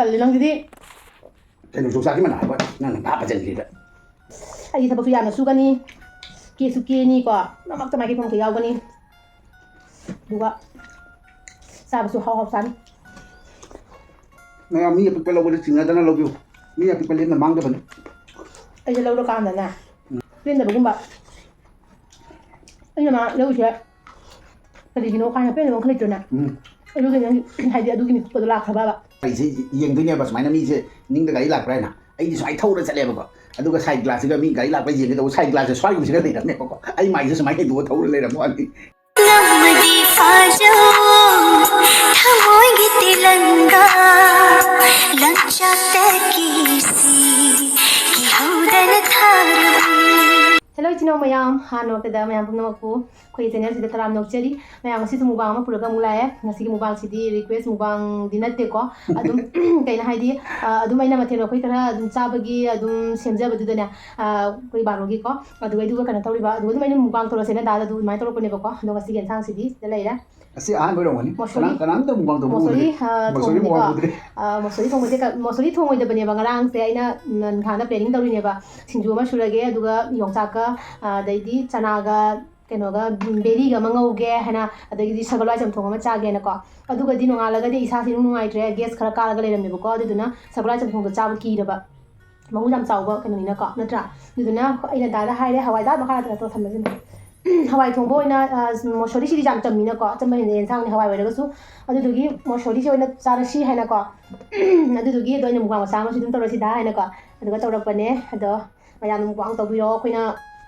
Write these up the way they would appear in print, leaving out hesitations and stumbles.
ꯇꯜꯂꯤ ꯅꯪꯁꯤꯗꯤ ꯀꯩꯅꯣ ꯌꯣꯡꯆꯥꯛꯀꯤ ꯃꯅꯥ ꯍꯥꯏꯕ ꯅꯪꯅ ꯚꯥꯞ ꯐꯖꯟꯈ꯭ꯔꯤꯕ ꯑꯩꯒꯤ ꯊꯕꯛꯁꯨ ꯌꯥꯝꯅ ꯁꯨꯒꯅꯤ ꯀꯦꯁꯨ ꯀꯦꯅꯤꯀꯣ ꯂꯣꯏꯅꯃꯛꯇ ꯃꯥꯒꯤ ꯊꯣꯡꯁꯦ ꯌꯥꯎꯒꯅꯤ ꯑꯗꯨꯒ ꯆꯥꯕꯁꯨ ꯍꯥꯎ ꯆꯥꯅꯤ ꯃꯌꯥꯝ ꯃꯤ ꯑꯄꯤꯛꯄ ꯂꯧꯕꯗ ꯆꯤꯡꯅꯗꯅ ꯂꯧꯕꯤꯌꯨ ꯃꯤ ꯑꯄꯤꯛꯄ ꯂꯦꯝꯅ ꯃꯥꯡꯗꯕꯅꯤ ꯑꯩꯁꯦ ꯂꯧꯔꯀꯥꯟꯗꯅꯦ ꯄꯦꯟꯗꯕꯒꯨꯝꯕ ꯑꯩꯅ ꯃꯥ ꯂꯧꯔꯤꯁꯦ ꯀꯔꯤꯒꯤꯅꯣ ꯀꯥꯏꯅ ꯄꯦꯟꯗꯕ ꯑꯃ ꯂꯩꯇ꯭ꯔꯣꯅꯦ ꯑꯗꯨꯒꯤ ꯍꯥꯏꯗꯤ ꯑꯗꯨꯒꯤ ꯃꯤꯀꯨꯞꯄꯗꯣ ꯂꯥꯛꯈ꯭ꯔꯕ ꯑꯩꯁꯦ ꯌꯦꯡꯗꯣꯏꯅꯦꯕ ꯁꯨꯃꯥꯏꯅ ꯃꯤꯁꯦ ꯅꯤꯡꯗ ꯒꯥꯔꯤ ꯂꯥꯛꯄ꯭ꯔꯥ ꯍꯥꯏꯅ ꯑꯩꯗꯤ ꯁꯨꯃꯥꯏꯅ ꯊꯧꯔ ꯆꯠꯂꯦꯕꯀꯣ ꯑꯗꯨꯒ ꯁꯥꯏꯠ ꯒ꯭ꯂꯥꯁꯁꯤꯒ ꯃꯤ ꯒꯥꯔꯤ ꯂꯥꯛꯄ ꯌꯦꯡꯒꯦ ꯇꯧꯕ ꯁꯥꯏꯠ ꯒ꯭ꯂꯥꯁꯁꯦ ꯁ꯭ꯋꯥꯏꯒꯨꯝꯕꯁꯤꯒ ꯂꯩꯔꯝꯃꯦꯕꯀꯣ ꯑꯩ ꯃꯥꯏꯁꯦ ꯁꯨꯃꯥꯏꯅ ꯍꯦꯟꯗꯣꯛꯑ ꯊꯧꯔ ꯂꯩꯔꯝꯕ ꯋꯥꯅꯤ Hello ichino mayam hano tada mayam pumnamakpu khoi channel sida taram nokchari mayam ngasi su mubang ma puraga mulaye ngasi gi mubang sidi request mubang dinatte ko adum kaina haidi adum aina mathelo khoi kara adum chabagi adum semjaba dudane koi barogi ko adu idu kana tawriba adu adum aina mubang toro sena da adu mai toro pone ko ado ngasi gen sang sidi da leira asi an boy romani kanam ta mubang to mosori mosori mosori thongoi da bane bangarang se aina nan khana planning tawri ne ba singju ma surage aduga yongchaka daidi chanaga kenoga beriga mangauge hana adagi sagalwai chamthong ma chage na ko aduga di nongalaga di isa sinu nungai tre gas khara kalaga leram ne ko aduduna sagalwai chamthong da chaba ki raba mahu jam chawba kenoni na ko natra aduduna aina dada haire hawai da makara ta to thamajin hawai thongbo ina mosori sidi jam tammi na ko chamba ne ensang ne hawai waraga su adudugi mosori se oina chara si haina ko adudugi do ina mugwa masa ma sidum tawrasi da haina ko aduga tawrakpane ado mayam mugwang tawbiro khoina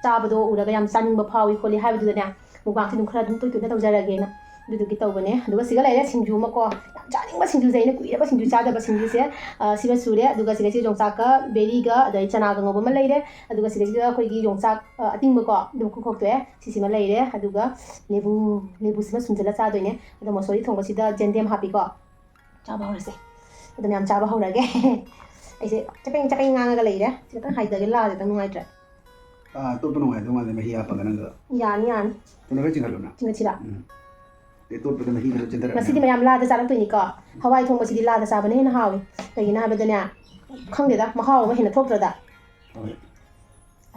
ꯆꯥꯕꯗꯣ ꯎꯔꯒ ꯌꯥꯝ ꯆꯥꯅꯤꯡꯕ ꯐꯥꯎꯏ ꯈꯣꯠꯂꯤ ꯍꯥꯏꯕꯗꯨꯗꯅꯦ ꯃꯨꯛꯕꯥꯡꯁꯦ ꯑꯗꯨꯝ ꯈꯔ ꯑꯗꯨꯝ ꯇꯣꯏ ꯇꯣꯏꯅ ꯇꯧꯖꯔꯒꯦꯅ ꯑꯗꯨꯗꯨꯒꯤ ꯇꯧꯕꯅꯦ ꯑꯗꯨꯒ ꯁꯤꯒ ꯂꯩꯔꯦ ꯁꯤꯡꯖꯨ ꯑꯃ ꯀꯣ ꯌꯥꯝ ꯆꯥꯅꯤꯡꯕ ꯁꯤꯡꯖꯨꯁꯦ ꯑꯩꯅ ꯀꯨꯏꯔꯕ ꯁꯤꯡꯖꯨ ꯆꯥꯗꯕ ꯁꯤꯡꯖꯨꯁꯦ ꯁꯤꯒ ꯁꯨꯔꯦ ꯑꯗꯨꯒ ꯁꯤꯒꯁꯤ ꯌꯣꯡꯆꯥꯛꯀ ꯕꯦꯔꯤꯒ ꯑꯗꯩ ꯆꯅꯥꯒ ꯉꯧꯕ ꯑꯃ ꯂꯩꯔꯦ ꯑꯗꯨꯒ ꯁꯤꯒꯁꯤꯗ ꯑꯩꯈꯣꯏꯒꯤ ꯌꯣꯡꯆꯥꯛ ꯑꯇꯤꯡꯕ ꯀꯣ ꯑꯗꯨꯝ ꯈꯣꯛꯇꯣꯛꯑꯦ ꯁꯤꯁꯤꯃ ꯂꯩꯔꯦ ꯑꯗꯨꯒ ꯂꯦꯕꯨꯁꯤꯃ ꯁꯨꯝꯖꯤꯜꯂ ꯆꯥꯗꯣꯏꯅꯦ ꯑꯗꯣ ꯃꯣꯁꯣꯔꯤ ꯊꯣꯡꯕꯁꯤꯗ ꯖꯦꯟꯗꯦꯝ ꯍꯥꯞꯄꯤꯀꯣ ꯆꯥꯕ ꯍꯧꯔꯁꯦ ꯑꯗꯨꯝ ꯌꯥꯝ ꯆꯥꯕ ꯍꯧꯔꯒꯦ ꯑꯩꯁꯦ ꯆꯄꯦꯡ ꯆꯄꯦꯡ ꯉꯥꯡꯉꯒ ꯂꯩꯔꯦ ꯁꯤꯗꯇꯪ ꯍꯥꯏꯗꯒꯦ ꯂꯥꯛꯑꯁꯦ ꯇꯪ ꯅꯨꯡꯉꯥꯏꯇ꯭ꯔꯦ ꯇꯣꯠꯄ ꯅꯨꯡꯉꯥꯏꯗꯧ ꯃꯥꯜꯂꯦ ꯃꯍꯤ ꯍꯥꯞꯄꯒ ꯅꯪꯒ ꯌꯥꯅꯤ ꯌꯥꯅꯤ ꯀꯩꯅꯣ ꯈꯔ ꯆꯤꯡꯍꯜꯂꯨꯅ ꯆꯤꯡꯍꯠꯁꯤꯔꯥ ꯇꯣꯠꯄꯗ ꯃꯍꯤꯗꯣ ꯆꯦꯟꯊꯔꯛꯑꯅꯤ ꯉꯁꯤꯗꯤ ꯃꯌꯥꯝ ꯂꯥꯗ ꯆꯥꯔꯛꯇꯣꯏꯅꯤꯀꯣ ꯍꯋꯥꯏ ꯊꯣꯡꯕꯁꯤꯗꯤ ꯂꯥꯗ ꯆꯥꯕꯅ ꯍꯦꯟꯅ ꯍꯥꯎꯏ ꯀꯩꯒꯤꯅꯣ ꯍꯥꯏꯕꯗꯅꯦ ꯈꯪꯗꯦꯗ ꯃꯍꯥꯎ ꯑꯃ ꯍꯦꯟꯅ ꯊꯣꯛꯇ꯭ꯔꯗ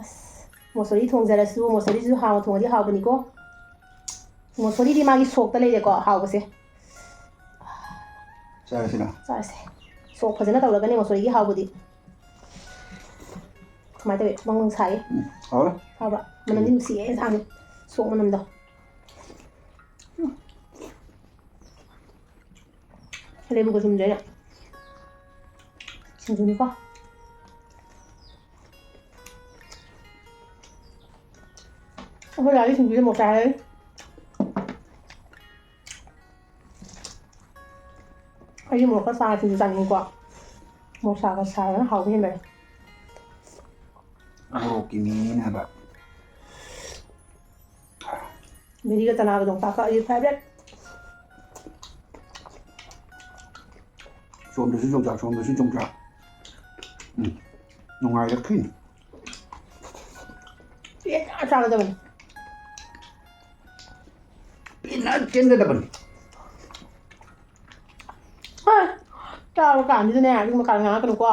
ꯑꯁ ꯃꯣꯁꯣꯔꯤ ꯊꯣꯡꯖꯔꯁꯨ ꯃꯣꯁꯣꯔꯤꯁꯤꯁꯨ ꯍꯥꯎꯅ ꯊꯣꯡꯉꯗꯤ ꯍꯥꯎꯕꯅꯤꯀꯣ ꯃꯣꯁꯣꯔꯤꯗꯤ ꯃꯥꯒꯤ ꯁꯣꯛꯇ ꯂꯩꯔꯦꯀꯣ ꯍꯥꯎꯕꯁꯦ ꯆꯥꯔꯁꯤꯔ ꯆꯥꯔꯁꯦ ꯁꯣꯛ ꯐꯖꯅ ꯇꯧꯔꯒꯅꯦ ꯃꯣꯁꯣꯔꯤꯒꯤ ꯍꯥꯎꯕꯗꯤ ꯀꯃꯥꯏꯅ ꯇꯧꯋꯤ ꯃꯪ ꯁꯥꯏꯌꯦ ꯍꯥꯎꯔꯦ ꯍꯥꯎꯕ꯭ꯔꯥ ꯃꯅꯝꯗꯤ ꯅꯨꯡꯁꯤꯌꯦ ꯌꯦꯟꯁꯥꯡꯁꯦ ꯁꯣꯛ ꯃꯅꯝꯗꯣ ꯂꯩꯕꯨꯒ ꯁꯨꯝꯗ꯭ꯔꯦꯅ ꯁꯤꯡꯖꯨꯅꯤꯀꯣ ꯑꯩꯈꯣꯏ ꯂꯥꯛꯑꯗꯤ ꯁꯤꯡꯖꯨꯁꯦ ꯃꯣꯔꯣꯛ ꯆꯥꯏ ꯍꯥꯏꯔꯤ ꯑꯩꯗꯤ ꯃꯣꯔꯣꯛ ꯈꯔ ꯁꯥꯔ ꯁꯤꯡꯖꯨ ꯆꯥꯅꯤꯡꯉꯤꯀꯣ ꯃꯣꯔꯣꯛ ꯁꯥꯒ ꯁꯥꯔꯒꯅ ꯍꯥꯎꯕ ꯍꯦꯟꯕꯅꯦ ꯃꯣꯔꯣꯛꯀꯤ ꯃꯤꯅꯤꯅ ꯍꯥꯏꯕ ꯕꯦꯔꯤꯒ ꯆꯅꯥꯒ ꯌꯣꯡꯆꯥꯛꯀ ꯑꯩꯒꯤ ꯐꯦꯚꯔꯦꯠ ꯁꯣꯝꯗꯁꯨ ꯌꯣꯡꯆꯥꯛ ꯁꯣꯝꯗꯁꯨ ꯌꯣꯡꯆꯥꯛ ꯅꯨꯡꯉꯥꯏꯔꯛꯈꯤꯅꯤ ꯄꯦꯟꯅ ꯆꯥꯒꯗꯕꯅꯤ ꯄꯦꯟꯅ ꯆꯦꯟꯒꯗꯕꯅꯤ ꯆꯥꯕ ꯀꯥꯟꯁꯤꯗꯅꯦ ꯑꯗꯨꯝ ꯃꯀꯥꯟ ꯉꯥꯡꯉꯛꯀꯅꯨꯀꯣ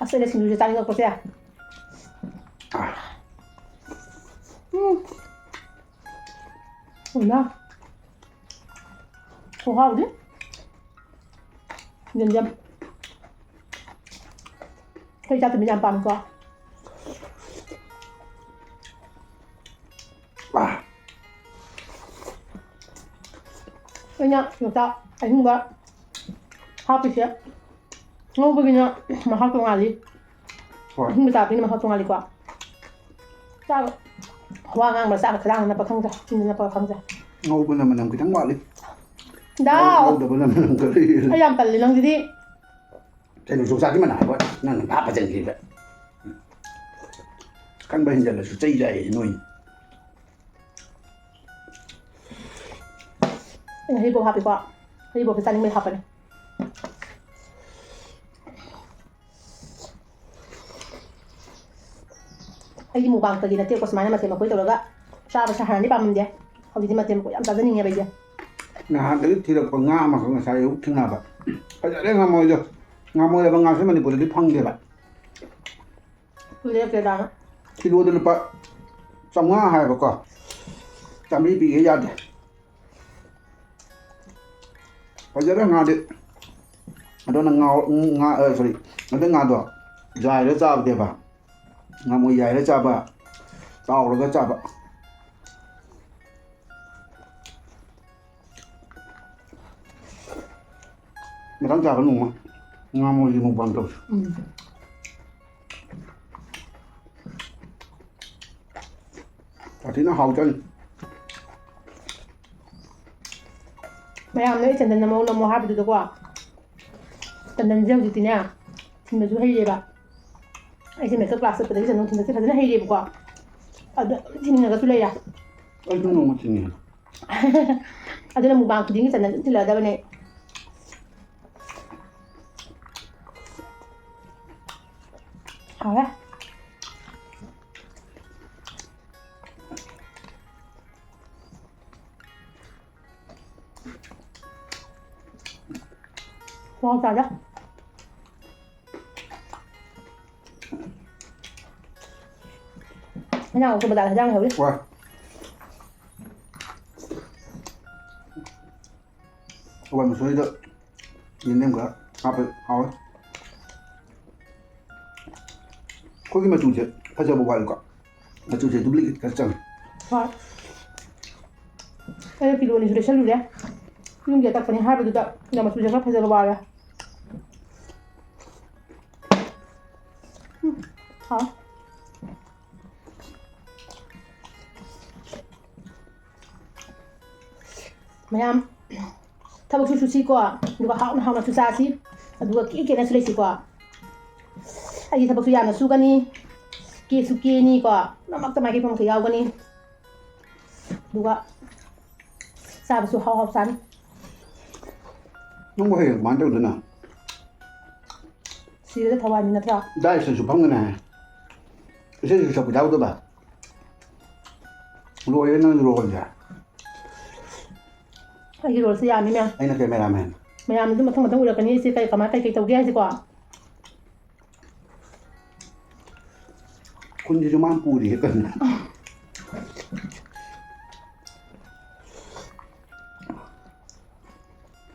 ꯑꯁ ꯑꯩꯅ ꯁꯤꯡꯖꯨꯁꯦ ꯆꯥꯅꯤꯡꯉꯛꯄꯁꯦ ꯎꯅ ꯈꯨꯍꯥꯎꯗꯤ ꯌꯦꯟꯗꯦꯝ ꯑꯩꯈꯣꯏ ꯆꯥꯛꯇꯨꯃꯤ ꯌꯥꯝ ꯄꯥꯝꯃꯤꯀꯣ ꯑꯩꯅ ꯌꯣꯡꯆꯥꯛ ꯑꯍꯤꯡꯕ ꯍꯥꯞꯄꯤꯁꯦ ꯉꯧꯕꯒꯤꯅ ꯃꯍꯥꯎ ꯇꯣꯡꯉꯥꯜꯂꯤ ꯑꯍꯤꯡꯕ ꯆꯥꯕꯒꯤꯅ ꯃꯍꯥꯎ ꯇꯣꯡꯉꯥꯜꯂꯤꯀꯣ ꯆꯥꯕ ꯋꯥ ꯉꯥꯡꯕ ꯆꯥꯕ ꯈꯗꯥꯡꯗ ꯅꯞꯄ ꯈꯪꯗ꯭ꯔꯦ ꯆꯤꯟꯗ ꯅꯞꯄꯒ ꯈꯪꯗ꯭ꯔꯦ ꯉꯧꯕꯅ ꯃꯅꯝ ꯈꯤꯇꯪ ꯋꯥꯠꯂꯤ ꯗꯥꯎ ꯉꯧꯗꯕꯅ ꯃꯅꯝ ꯀꯔꯤ ꯑꯩ ꯌꯥꯝ ꯇꯜꯂꯤ ꯅꯪꯁꯤꯗꯤ ꯀꯩꯅꯣ ꯌꯣꯡꯆꯥꯛꯀꯤ ꯃꯅꯥ ꯍꯥꯏꯕ ꯅꯪꯅ ꯚꯥꯞ ꯐꯖꯟꯈ꯭ꯔꯤꯕ ꯈꯪꯕ ꯍꯦꯟꯖꯜꯂꯁꯨ ꯆꯩ ꯆꯥꯏꯌꯦ ꯅꯣꯏ ꯑꯩꯅ ꯍꯩꯔꯤꯕꯣꯞ ꯍꯥꯞꯄꯤꯀꯣ ꯍꯩꯔꯤꯕꯣꯞꯁꯦ ꯆꯥꯅꯤꯡꯕꯩ ꯍꯥꯞꯄꯅꯤ ꯑꯩꯒꯤ ꯃꯨꯛꯕꯥꯡꯇꯒꯤ ꯅꯠꯇꯦꯀꯣ ꯁꯨꯃꯥꯏꯅ ꯃꯊꯦꯜ ꯃꯈꯣꯏ ꯇꯧꯔꯒ ꯆꯥꯕꯁꯦ ꯍꯥꯟꯅꯗꯤ ꯄꯥꯝꯃꯝꯗꯦ ꯍꯧꯖꯤꯛꯇꯤ ꯃꯊꯦꯜ ꯃꯀꯣꯠ ꯌꯥꯝ ꯆꯥꯖꯅꯤꯡꯉꯦꯕ ꯑꯩꯁꯦ ꯅꯍꯥꯟꯗꯒꯤ ꯊꯤꯔꯛꯄ ꯉꯥ ꯑꯃꯈꯛ ꯉꯁꯥꯏ ꯑꯌꯨꯛ ꯊꯦꯡꯅꯕ ꯐꯖꯔꯦ ꯉꯥꯃꯣꯏꯗꯣ ꯉꯥꯃꯣꯏ ꯍꯥꯏꯕ ꯉꯥꯁꯦ ꯃꯅꯤꯄꯨꯔꯗꯗꯤ ꯐꯪꯗꯦꯕ ꯂꯦꯞꯀꯦꯗꯥꯅ ꯀꯤꯂꯣꯗ ꯂꯨꯄꯥ 500 ꯍꯥꯏꯕꯀꯣ 100 ꯄꯤꯒꯦ ꯌꯥꯗꯦ ꯐꯖꯔꯦ ꯉꯥꯗꯤ ꯑꯗꯨꯅ ꯉꯥ ꯁꯣꯔꯤ ꯑꯗꯨ ꯉꯥꯗꯣ ꯌꯥꯏꯔ ꯆꯥꯕꯅꯦꯕ ꯉꯥꯃꯣꯏ ꯌꯥꯏꯔ ꯆꯥꯕ ꯇꯥꯎꯔꯒ ꯆꯥꯕ ꯃꯊꯪ ꯆꯥꯕ ꯅꯣꯡꯃ ꯉꯥꯃꯣꯏꯒꯤ ꯃꯨꯛꯕꯥꯡ ꯇꯧꯁꯤ ꯁꯥꯊꯤꯅ ꯍꯥꯎꯖꯅꯤ ꯃꯌꯥꯝꯅ ꯑꯩ ꯆꯟꯗꯟ ꯅꯝꯃꯣ ꯍꯥꯏꯕꯗꯨꯗꯀꯣ ꯆꯟꯗꯟꯁꯦ ꯍꯧꯖꯤꯛꯇꯤꯅꯦ ꯊꯤꯟꯕꯁꯨ ꯍꯩꯔꯦꯕ ꯑꯩꯁꯦ ꯃꯦꯀꯞ ꯀ꯭ꯂꯥꯁ ꯆꯠꯄꯗꯒꯤ ꯆꯟꯗꯟ ꯊꯤꯟꯕꯁꯦ ꯐꯖꯅ ꯍꯩꯔꯦꯕꯀꯣ ꯑꯗꯨ ꯊꯤꯟꯅꯤꯡꯉꯒꯁꯨ ꯂꯩꯔꯦ ꯑꯩꯁꯨ ꯅꯣꯡꯃ ꯊꯤꯡꯉꯦ ꯑꯗꯨꯅ ꯃꯨꯛꯕꯥꯡ ꯈꯨꯗꯤꯡꯒꯤ ꯆꯟꯗꯟ ꯑꯗꯨꯝ ꯊꯤꯜꯂꯛꯑꯗꯕꯅꯦ ꯍꯥꯎꯔꯦ ꯋꯥ ꯆꯥꯖ ꯍꯦꯟꯖꯥꯡ ꯑꯃꯨꯛ ꯕꯖꯥꯔ ꯍꯦꯟꯖꯥꯡ ꯂꯩꯍꯧꯔꯤ ꯋꯥ ꯍꯋꯥꯏ ꯃꯁꯣꯏꯗ ꯌꯦꯟꯗꯦꯝ ꯈꯔ ꯍꯥꯞꯄ ꯍꯥꯎꯋꯦ ꯑꯩꯈꯣꯏꯒꯤ ꯃꯆꯨꯁꯦ ꯐꯖꯕ ꯋꯥꯠꯂꯤꯀꯣ ꯃꯆꯨꯁꯦ ꯗꯨꯄ꯭ꯂꯤꯀꯦꯠ ꯈꯔ ꯆꯪꯉꯦ ꯍꯣꯏ ꯑꯩꯅ ꯀꯤꯂꯣ ꯑꯅꯤꯁꯨ ꯂꯩꯁꯜꯂꯨꯔꯦ ꯌꯨꯝꯒꯤ ꯑꯇꯛꯄꯅꯤ ꯍꯥꯏꯕꯗꯨꯗ ꯃꯆꯨꯁꯦ ꯈꯔ ꯐꯖꯕ ꯋꯥꯠꯂꯦ ꯍꯥꯎ ꯃꯌꯥꯝ ꯊꯕꯛꯁꯨ ꯁꯨꯁꯤꯀꯣ ꯑꯗꯨꯒ ꯍꯥꯎꯅꯁꯨ ꯆꯥꯁꯤ ꯑꯗꯨꯒ ꯀꯦꯅꯁꯨ ꯂꯩꯁꯤꯀꯣ ꯑꯩꯒꯤ ꯊꯕꯛꯁꯨ ꯌꯥꯝꯅ ꯁꯨꯒꯅꯤ ꯀꯦꯁꯨ ꯀꯦꯅꯤꯀꯣ ꯄꯨꯝꯅꯃꯛꯇ ꯃꯥꯏꯀꯩ ꯄꯨꯝꯅꯃꯛꯇ ꯌꯥꯎꯒꯅꯤ ꯑꯗꯨꯒ ꯆꯥꯕꯁꯨ ꯍꯥꯎ ꯆꯥꯅꯤ ꯅꯪꯕꯨ ꯍꯌꯦꯡ ꯀꯃꯥꯏꯅ ꯇꯧꯗꯣꯏꯅꯣ ꯁꯤꯔꯗ ꯊꯋꯥꯏꯅꯤ ꯅꯠꯇ꯭ꯔꯥ ꯗꯥꯏꯁꯇꯁꯨ ꯐꯪꯒꯅꯤ ꯍꯥꯏ ꯏꯁꯩꯁꯨ ꯁꯛꯄ ꯌꯥꯎꯗꯕ ꯂꯣꯏꯔꯦ ꯅꯪ ꯔꯣꯜꯁꯦ ꯑꯩꯒꯤ ꯔꯣꯜꯁꯦ ꯌꯥꯝꯃꯤ ꯃꯌꯥꯝ ꯑꯩꯅ ꯀꯦꯃꯦꯔꯥꯃꯦꯟ ꯃꯌꯥꯝꯅꯁꯨ ꯃꯊꯪ ꯃꯊꯪ ꯎꯔꯛꯀꯅꯤ ꯑꯩꯁꯦ ꯀꯩ ꯇꯧꯒꯦ ꯍꯥꯏꯁꯦꯀꯣ ꯈꯨꯟꯁꯤꯁꯨ ꯃꯥꯅ ꯄꯨꯔꯤꯌꯦ ꯀꯩꯅꯣ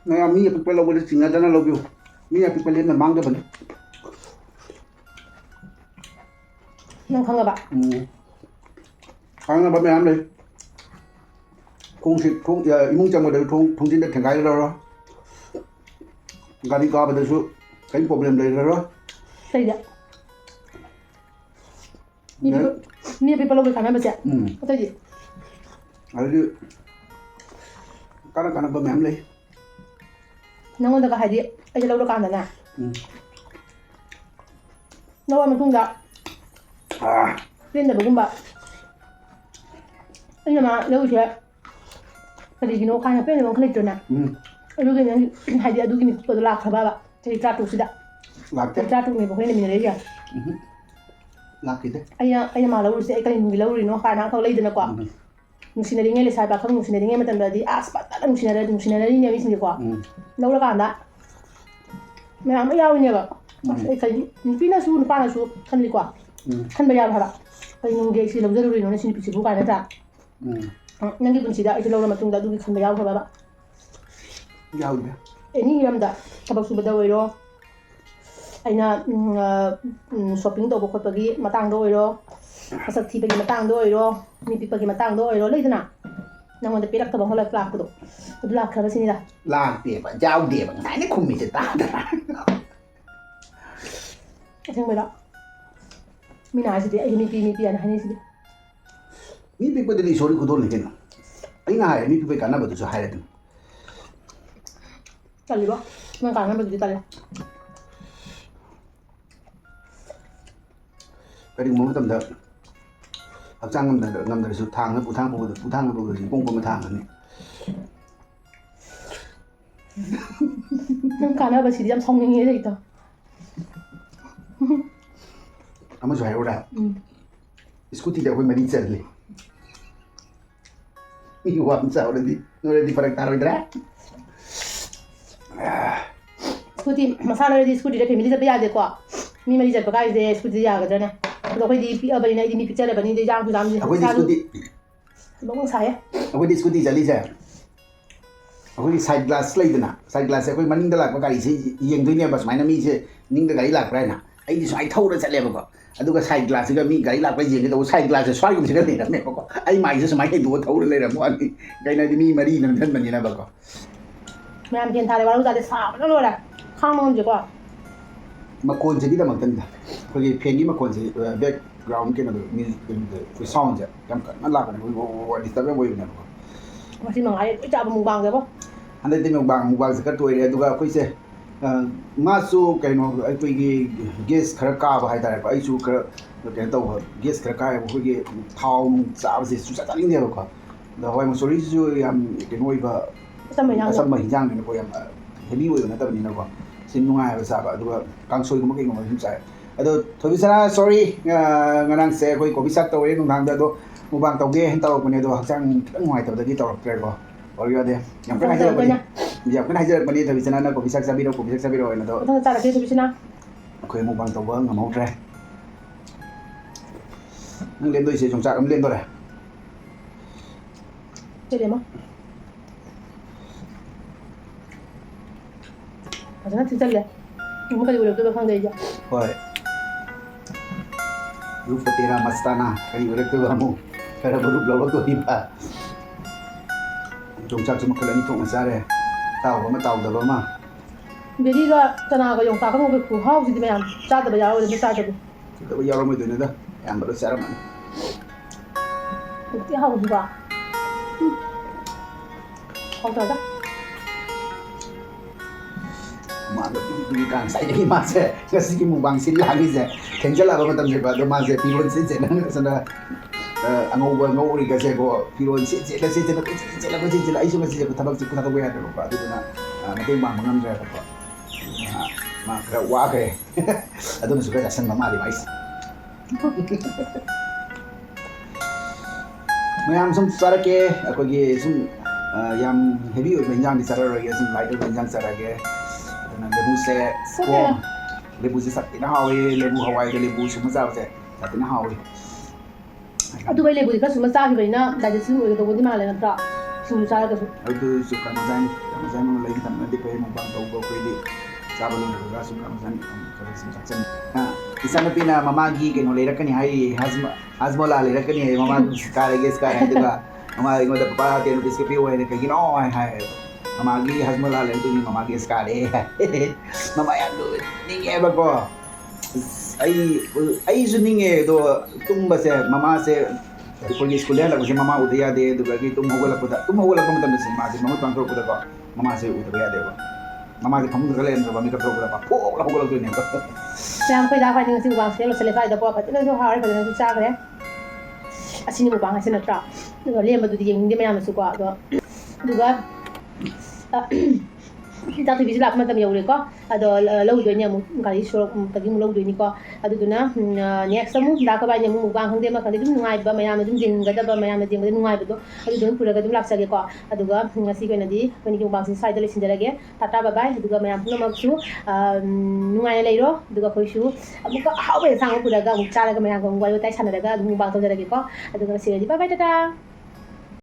ꯃꯌꯥꯝ ꯃꯤ ꯑꯄꯤꯛꯄ ꯂꯧꯕꯗ ꯆꯤꯡꯅꯗꯅ ꯂꯧꯕꯤꯌꯨ ꯃꯤ ꯑꯄꯤꯛꯄ ꯂꯦꯝꯅ ꯃꯥꯡꯗꯕꯅꯤ ꯅꯪ ꯈꯪꯉꯕ ꯈꯪꯅꯕ ꯃꯌꯥꯝ ꯂꯩ ꯏꯃꯨꯡ ꯆꯪꯕꯗꯁꯨ ꯊꯣꯡꯖꯤꯟꯗ ꯊꯦꯡꯒꯥꯏꯔꯔꯣꯏ ꯒꯥꯔꯤ ꯀꯥꯕꯗꯁꯨ ꯀꯔꯤ ꯄ꯭ꯔꯣꯕ꯭ꯂꯦꯝ ꯂꯩꯔꯔꯣꯏ ꯀꯩꯗ ꯃꯤ ꯑꯄꯤꯛꯄ ꯂꯧꯕꯒꯤ ꯀꯥꯟꯅꯕꯁꯦ ꯑꯇꯩꯗꯤ ꯑꯗꯨꯗꯤ ꯀꯥꯟꯅꯕ ꯃꯌꯥꯝ ꯂꯩ ꯅꯪꯉꯣꯟꯗꯒ ꯍꯥꯏꯗꯤ ꯑꯩꯁꯦ ꯂꯧꯔꯀꯥꯟꯗꯅꯦ ꯂꯧꯔ ꯃꯇꯨꯡꯗ ꯄꯦꯟꯗꯕꯒꯨꯝꯕ ꯑꯩꯅ ꯃꯥ ꯂꯧꯔꯤꯁꯦ ꯀꯔꯤꯒꯤꯅꯣ ꯀꯥꯏꯅ ꯄꯦꯟꯗꯕ ꯑꯃ ꯂꯩꯇ꯭ꯔꯣꯅꯦ ꯑꯗꯨꯒꯤ ꯅꯪ ꯍꯥꯏꯗꯤ ꯑꯗꯨꯒꯤ ꯃꯤꯀꯨꯞꯇꯣ ꯂꯥꯛꯈ꯭ꯔꯕ ꯆꯍꯤ 23 ꯂꯥꯛꯇꯦ ꯆꯍꯤ 23 ꯑꯩꯈꯣꯏꯅ ꯂꯩꯃꯤꯟꯅꯔꯛꯏꯁꯦ ꯂꯥꯛꯈꯤꯗꯦ ꯑꯩꯅ ꯃꯥ ꯂꯧꯔꯤꯁꯦ ꯑꯩ ꯀꯔꯤ ꯅꯨꯡꯒꯤ ꯂꯧꯔꯤꯅꯣ ꯀꯥꯏꯅ ꯑꯃꯈꯛ ꯂꯩꯗꯅꯀꯣ ꯅꯨꯡꯁꯤꯅꯔꯤꯉꯩ ꯂꯩꯁꯥꯕꯤ ꯄꯥꯈꯪ ꯅꯨꯡꯁꯤꯅꯔꯤꯉꯩ ꯃꯇꯝꯗꯗꯤ ꯑꯁ ꯐꯖꯅ ꯅꯨꯡꯁꯤꯅꯔꯤꯅꯦ ꯃꯤꯁꯤꯡꯁꯦꯀꯣ ꯂꯧꯔꯀꯥꯟꯗ ꯃꯌꯥꯝ ꯑꯃ ꯌꯥꯎꯔꯤꯅꯦꯕ ꯑꯁ ꯑꯩ ꯀꯔꯤ ꯅꯨꯄꯤꯅꯁꯨ ꯅꯨꯄꯥꯅꯁꯨ ꯈꯟꯂꯤꯀꯣ ꯈꯟꯕ ꯌꯥꯎꯋꯦ ꯍꯥꯏꯕ ꯀꯔꯤ ꯅꯨꯡꯒꯤ ꯑꯩ ꯁꯤ ꯂꯧꯖꯔꯨꯔꯤꯅꯣ ꯁꯤ ꯅꯨꯄꯤꯁꯤꯕꯨ ꯀꯥꯏꯅ ꯅꯠꯇ꯭ꯔꯥ ꯅꯪꯒꯤ ꯄꯨꯟꯁꯤꯗ ꯑꯩꯁꯦ ꯂꯧꯔ ꯃꯇꯨꯡꯗ ꯑꯗꯨꯒꯤ ꯈꯟꯕ ꯌꯥꯎꯈ꯭ꯔꯕ ꯌꯥꯎꯗꯦ ꯑꯦꯅꯤ ꯍꯤꯔꯝꯗ ꯊꯕꯛ ꯁꯨꯕꯗ ꯑꯣꯏꯔꯣ ꯑꯩꯅ ꯁꯣꯞꯄꯤꯡ ꯇꯧꯕ ꯈꯣꯠꯄꯒꯤ ꯃꯇꯥꯡꯗ ꯑꯣꯏꯔꯣ ꯃꯁꯛ ꯊꯤꯕꯒꯤ ꯃꯇꯥꯡꯗ ꯑꯣꯏꯔꯣ ꯃꯤ ꯄꯤꯛꯄꯒꯤ ꯃꯇꯥꯡꯗ ꯑꯣꯏꯔꯣ ꯂꯩꯗꯅ ꯅꯪꯉꯣꯟꯗ ꯄꯤꯔꯛꯇꯕ ꯍꯣꯜꯂꯛ ꯂꯥꯛꯄꯗꯣ ꯑꯗꯨ ꯂꯥꯛꯈ꯭ꯔꯕꯁꯤꯅꯤꯗ ꯂꯥꯛꯇꯦꯕ ꯌꯥꯎꯗꯦꯕ ꯉꯁꯥꯏꯅ ꯈꯨꯝꯃꯤꯁꯦ ꯇꯥꯗꯅ ꯑꯁꯦꯡꯕꯩꯔꯣ ꯃꯤꯅ ꯍꯥꯏꯁꯤꯗꯤ ꯑꯩ ꯅꯨꯄꯤ ꯍꯥꯏꯅ ꯍꯥꯏꯅꯩꯁꯤꯗꯤ ꯃꯤ ꯄꯤꯛꯄꯗꯗꯤ ꯏꯁꯣꯔꯒꯤ ꯈꯨꯗꯣꯜꯅꯤ ꯀꯩꯅꯣ ꯑꯩꯅ ꯍꯥꯏꯔꯦ ꯃꯤ ꯄꯤꯛꯄꯒꯤ ꯀꯥꯟꯅꯕꯗꯨꯁꯨ ꯍꯥꯏꯔꯗꯅ ꯇꯜꯂꯤꯕꯣ ꯅꯪ ꯀꯥꯟꯅꯕꯗꯨꯗꯤ ꯇꯜꯂꯦ ꯀꯔꯤꯒꯨꯝꯕ ꯃꯇꯝꯗ ꯍꯛꯆꯥꯡ ꯉꯝꯗ꯭ꯔꯁꯨ ꯄꯨꯊꯥꯡ ꯄꯨꯕꯗꯁꯨ ꯏꯀꯣꯝ ꯀꯣꯝꯅ ꯊꯥꯡꯒꯅꯤ ꯅꯪ ꯀꯥꯟꯅꯕꯁꯤꯗꯤ ꯌꯥꯝ ꯁꯥꯎꯅꯤꯡꯉꯦ ꯂꯩꯇꯣ ꯑꯃꯁꯨ ꯍꯥꯏꯔꯛꯎꯔꯥ ꯁ꯭ꯀꯨꯇꯤꯗ ꯑꯩꯈꯣꯏ 4 ꯆꯠꯂꯤ ꯃꯤ ꯋꯥꯡ ꯆꯥꯎꯔꯗꯤ ꯅꯣꯏꯔꯗꯤ ꯐꯔꯛ ꯇꯥꯔꯣꯏꯗ꯭ꯔꯥ स्कूटी मसा लेरदी स्कूटी रे फैमिली चलबा यादेको मी मरी चलबा काइसे स्कूटी यागद्रने अदो खैदी पिअबरिना इदि मी पिक्चरबनी दे जाम जाम अखोइदि स्कूटी लोंग साय अखोइदि स्कूटी चलीसे अखोइदि साइड ग्लास लेदना साइड ग्लास अखोइ मनिंग लाकबा गाड़ी से येंगदोइने बस माइना मी से निंग गाड़ी लाकब्राइना अइदि स्वाइ थौरा चलेबको अदुगा साइड ग्लास गा मी गाड़ी लाकबा येंगे तो साइड ग्लास से स्वाइ गुमसे लेरमेको आई माइसे समाइ के दो थौरा लेरमो अनि गाइनादि मी मरी नंधन बनिना बको मैम केन थारे वाला जादे साबना लोरा खामोन जेको मकोन से गिदा मक्तन अखोइ फेंगी मकोन से बैकग्राउंड के नदो म्यूजिक साउंड से कम कन लाकने वो डिस्टर्ब होइबने बको मसी मंगाय चाबा मुबांग देबो हंदे दिन मुबांग से कर तोइरे अदुगा अखोइ से मासु कइनो अखोइगी गेस खरा काबा हाइदारे को आइसु खरा केन तो गेस खरा काय अखोइगी थाव चाब से सुचा चालिंग देबको द होय मसोरी जु याम केनो इबा असम हिजांग ने को याम हेवी ओइ न तबनि नको सिन नुंगाय बा साबा अदुगा कांसोइ गुम केनो गुम चाय अदो थोबिसना सॉरी ngana से अखोइ कोबी साक तोरे नुंगांग दो मुबांग तौगे हन तौरपने दो हचांग खितंग नुंगाय तबदगी तौरक्त्रे को ओरियादे याम कन हाइजरपनि थोबिसना ना कोबी साक साबिरो ओइना दो तो चारा के थोबिसना अखोइ मुबांग तौबा ngamaudre nang len doi se jongcha am len do re चलेमा Ajna चल ले मुका दे बोले तो खान गई जा होय रूप तेरा मस्ताना करी बोले तो हमु करा रूप लव तो Hiba jongcha chuma kala ni thong sa re taw ba ma taw da ba ma बेरी गा तना गा यों ताका मोबे खु हाउ जिदि मैम चा दबा यारो दे चा दबा तो यारो mo do ne da yam ba sa ra man उति हाउ दुबा हाउ ता दा ma da du kan sai ni ma se kasi ki mubang sin la ni se kenjala ba matam se ba do ma se pilon se se na sana angau ba ngau ri ka se ko pilon se se la se se la ai su ma se ko tabak se ko ta ba ya do ba du na ma te ma ngam ja ko ma kra wa ke adu na su ka san ma di mais mayam sum sarake akogi sum yam heavy oi benjang di sarare sum lighter benjang sarage lebu se ko lebu se satina hawi lebu hawai ke lebu sum sa se satina hawi अदु बै लेबुदि खा सुमा चाखि बैना digestion ओइ दो बदि माले नत्रा सुनु चारा कसु adu su kan zan mo lai tam na di pe mo bang tau ko ko di sabe lo ga su kan zan ka sum saksan isana pina mamagi ke no le rakani hai hazmola le rakani hai mama ka le ges ka hai duga mama ngo da papa te no bis ke pi ho ne ka gi no hai mamagi hazmola le tu ni mamagi ska le mama ya do ning e ba ko ai su ning e do tum ba se mama se ko ni school la ko se mama udaya de duga gi tum hogala ko matam se ma se mama pang ko da mama se udaya de ba mama ke phamung gale en ba mi ka ko da ba pho la hogala ko ni ko sam khoi da phai ni si wang se lo sele phai da po pha tino so har phai ni cha gre asini mo bang asina tra do le ma du di yeng de ma su kwa do duga ta tu bi la ma tam yau le ko ado lo do nya mu ga ri so ta gi mu lo do ni ko adu duna next mu da ka ba nya mu bang hang de ma ka dum ngai ba ma ya ma dum jing ga da ba ma ya ma jing ga ngai ba do adu dun pura ga dum lak sa ge ko adu ga ngasi ko na di ko ni ki bang si side le sin da ge tata bye bye adu ga ma ya pu ma su ngai le ro adu ga khoi su amu ka hau be sang pura ga mu cha la ga ma ya ga ngwai tai san da ga mu bang to da ge ko adu ga si di bye bye tata